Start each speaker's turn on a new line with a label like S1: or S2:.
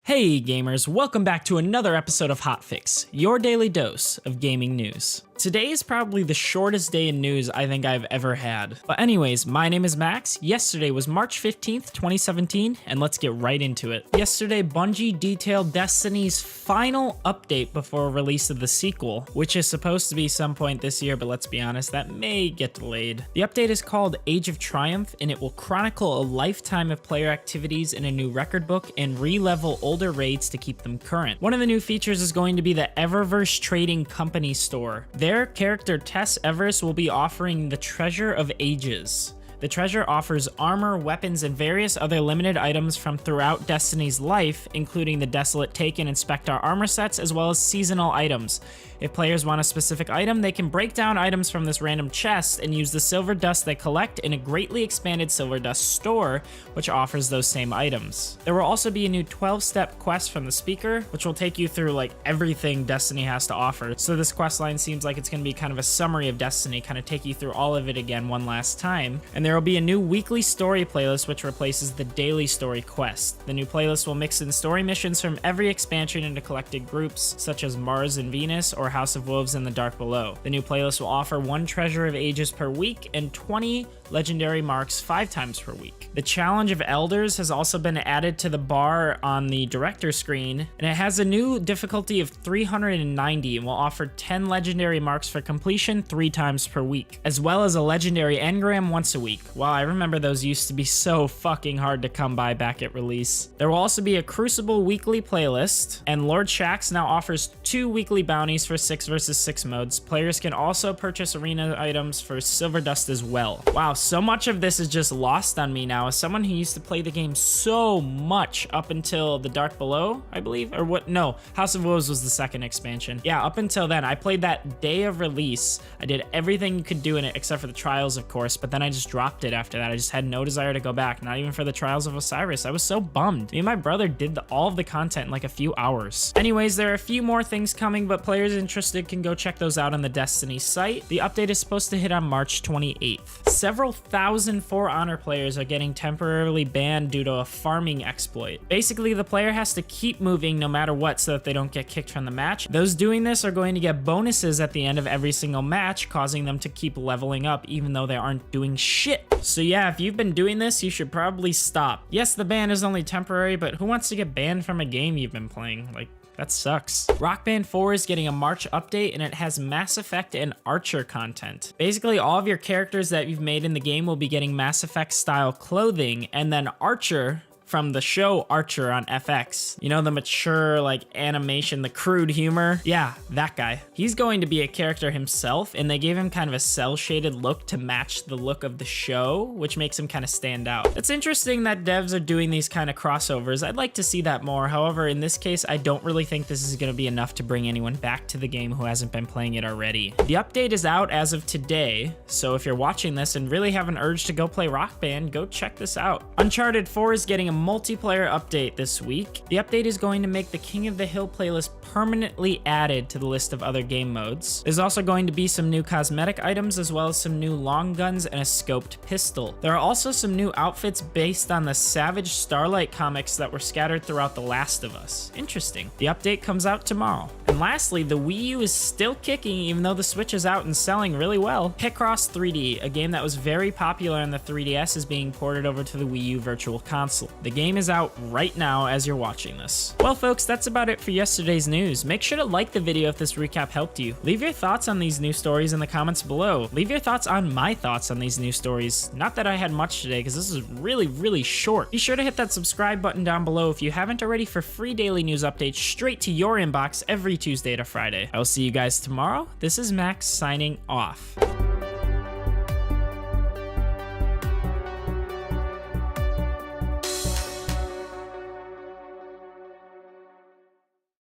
S1: Hey gamers, welcome back to another episode of Hotfix, your daily dose of gaming news. Today is probably the shortest day in news I think I've ever had. But anyways, my name is Max. Yesterday was March 15th, 2017, and let's get right into it. Yesterday, Bungie detailed Destiny's final update before release of the sequel, which is supposed to be some point this year, but let's be honest, that may get delayed. The update is called Age of Triumph, and it will chronicle a lifetime of player activities in a new record book and re-level older raids to keep them current. One of the new features is going to be the Eververse Trading Company store. Their character Tess Everest will be offering the Treasure of Ages. The treasure offers armor, weapons, and various other limited items from throughout Destiny's life, including the Desolate Taken and Spectre armor sets, as well as seasonal items. If players want a specific item, they can break down items from this random chest and use the silver dust they collect in a greatly expanded silver dust store, which offers those same items. There will also be a new 12-step quest from the speaker, which will take you through like everything Destiny has to offer. So this quest line seems like it's going to be kind of a summary of Destiny, kind of take you through all of it again one last time. And there will be a new weekly story playlist which replaces the daily story quest. The new playlist will mix in story missions from every expansion into collected groups, such as Mars and Venus or House of Wolves and the Dark Below. The new playlist will offer 1 Treasure of Ages per week and 20 legendary marks 5 times per week. The Challenge of Elders has also been added to the bar on the director screen, and it has a new difficulty of 390 and will offer 10 legendary marks for completion 3 times per week, as well as a legendary engram once a week. Wow, I remember those used to be so fucking hard to come by back at release. There will also be a Crucible weekly playlist, and Lord Shaxx now offers 2 weekly bounties for 6 versus 6 modes. Players can also purchase arena items for silver dust as well. Wow, so much of this is just lost on me now. As someone who used to play the game so much up until the Dark Below, I believe, or what? No, House of Wolves was the second expansion. Yeah, up until then, I played that day of release. I did everything you could do in it except for the Trials, of course, but then I just dropped it after that. I just had no desire to go back, not even for the Trials of Osiris. I was so bummed. Me and my brother did all of the content in like a few hours. Anyways, there are a few more things coming, but players interested can go check those out on the Destiny site. The update is supposed to hit on March 28th. Several thousand For Honor players are getting temporarily banned due to a farming exploit. Basically, the player has to keep moving no matter what so that they don't get kicked from the match. Those doing this are going to get bonuses at the end of every single match, causing them to keep leveling up even though they aren't doing shit. So yeah, if you've been doing this, you should probably stop. Yes, the ban is only temporary, but who wants to get banned from a game you've been playing? Like, that sucks. Rock Band 4 is getting a March update, and it has Mass Effect and Archer content. Basically, all of your characters that you've made in the game will be getting Mass Effect style clothing, and then Archer from the show Archer on FX. You know, the mature, like, animation, the crude humor? Yeah, that guy. He's going to be a character himself, and they gave him kind of a cel-shaded look to match the look of the show, which makes him kind of stand out. It's interesting that devs are doing these kind of crossovers. I'd like to see that more. However, in this case, I don't really think this is going to be enough to bring anyone back to the game who hasn't been playing it already. The update is out as of today, so if you're watching this and really have an urge to go play Rock Band, go check this out. Uncharted 4 is getting a multiplayer update this week. The update is going to make the King of the Hill playlist permanently added to the list of other game modes. There's also going to be some new cosmetic items, as well as some new long guns and a scoped pistol. There are also some new outfits based on the Savage Starlight comics that were scattered throughout The Last of Us. Interesting. The update comes out tomorrow. And lastly, the Wii U is still kicking even though the Switch is out and selling really well. Picross 3D, a game that was very popular on the 3DS, is being ported over to the Wii U Virtual Console. The game is out right now as you're watching this. Well folks, that's about it for yesterday's news. Make sure to like the video if this recap helped you. Leave your thoughts on these news stories in the comments below. Leave your thoughts on my thoughts on these news stories. Not that I had much today, because this is really short. Be sure to hit that subscribe button down below if you haven't already for free daily news updates straight to your inbox every Tuesday to Friday. I will see you guys tomorrow. This is Max signing off.